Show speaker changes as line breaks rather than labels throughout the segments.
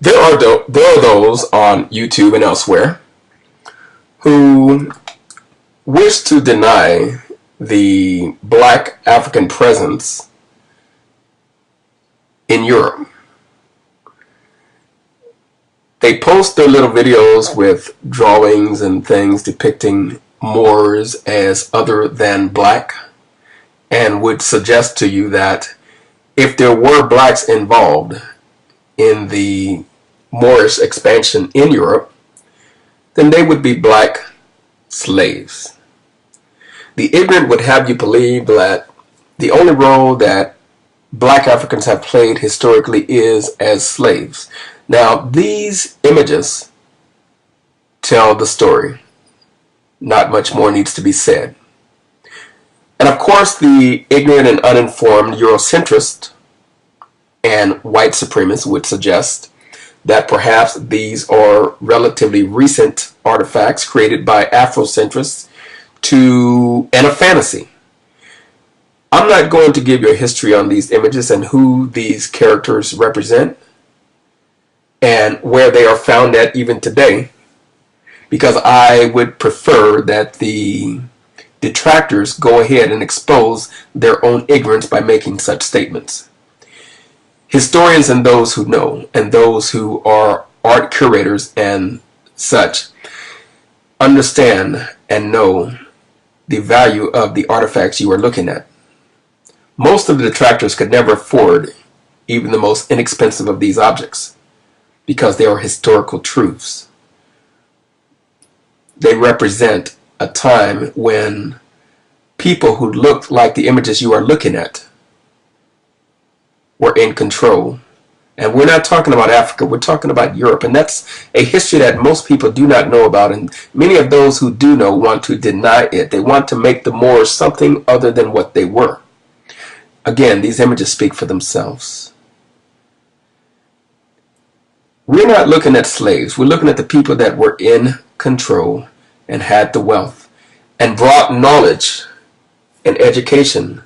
There are those on YouTube and elsewhere who wish to deny the black African presence in Europe. They post their little videos with drawings and things depicting Moors as other than black, and would suggest to you that if there were blacks involved in the Moorish expansion in Europe, then they would be black slaves. The ignorant would have you believe that the only role that black Africans have played historically is as slaves. Now, these images tell the story. Not much more needs to be said. And of course, the ignorant and uninformed Eurocentrist and white supremacists would suggest that perhaps these are relatively recent artifacts created by Afrocentrists and a fantasy. I'm not going to give you a history on these images and who these characters represent and where they are found at even today, because I would prefer that the detractors go ahead and expose their own ignorance by making such statements. Historians and those who know, and those who are art curators and such, understand and know the value of the artifacts you are looking at. Most of the detractors could never afford even the most inexpensive of these objects because they are historical truths. They represent a time when people who looked like the images you are looking at were in control. And we're not talking about Africa, we're talking about Europe. And that's a history that most people do not know about. And many of those who do know want to deny it. They want to make the Moors something other than what they were. Again, these images speak for themselves. We're not looking at slaves. We're looking at the people that were in control and had the wealth and brought knowledge and education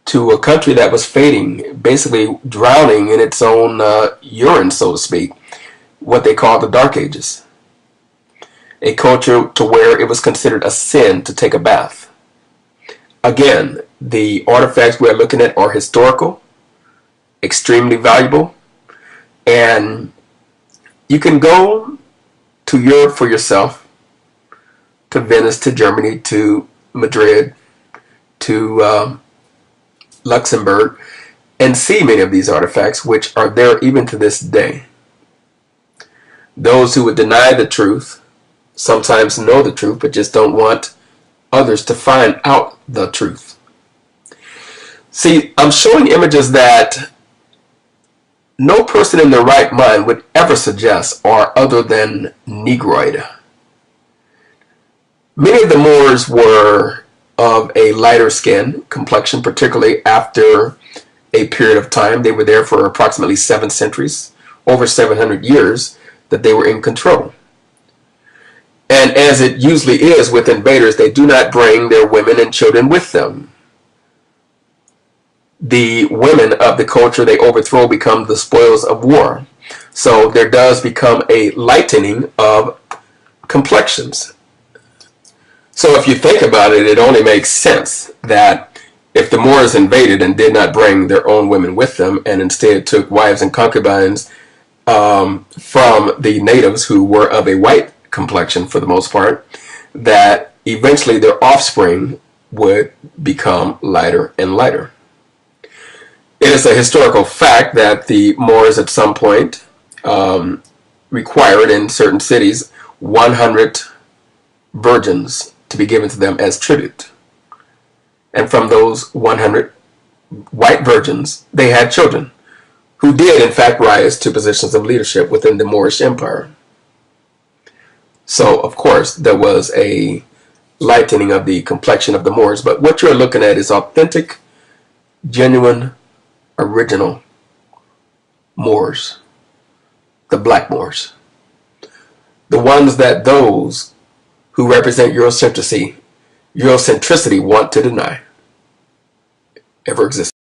to a country that was fading, basically drowning in its own urine, so to speak, what they call the Dark Ages. A culture to where it was considered a sin to take a bath. Again, the artifacts we're looking at are historical, extremely valuable, and you can go to Europe for yourself, to Venice, to Germany, to Madrid, to Luxembourg, and see many of these artifacts, which are there even to this day. Those who would deny the truth sometimes know the truth, but just don't want others to find out the truth. See, I'm showing images that no person in their right mind would ever suggest are other than Negroid. Many of the Moors were of a lighter skin complexion, particularly after a period of time. They were there for approximately 7 centuries, over 700 years that they were in control. And as it usually is with invaders, they do not bring their women and children with them. The women of the culture they overthrow become the spoils of war. So there does become a lightening of complexions. So if you think about it, it only makes sense that if the Moors invaded and did not bring their own women with them and instead took wives and concubines from the natives who were of a white complexion for the most part, that eventually their offspring would become lighter and lighter. It is a historical fact that the Moors at some point required in certain cities 100 virgins to be given to them as tribute. And from those 100 white virgins, they had children who did in fact rise to positions of leadership within the Moorish Empire. So of course there was a lightening of the complexion of the Moors, but what you're looking at is authentic, genuine, original Moors, the black Moors, the ones that those who represent Eurocentricity want to deny ever existed.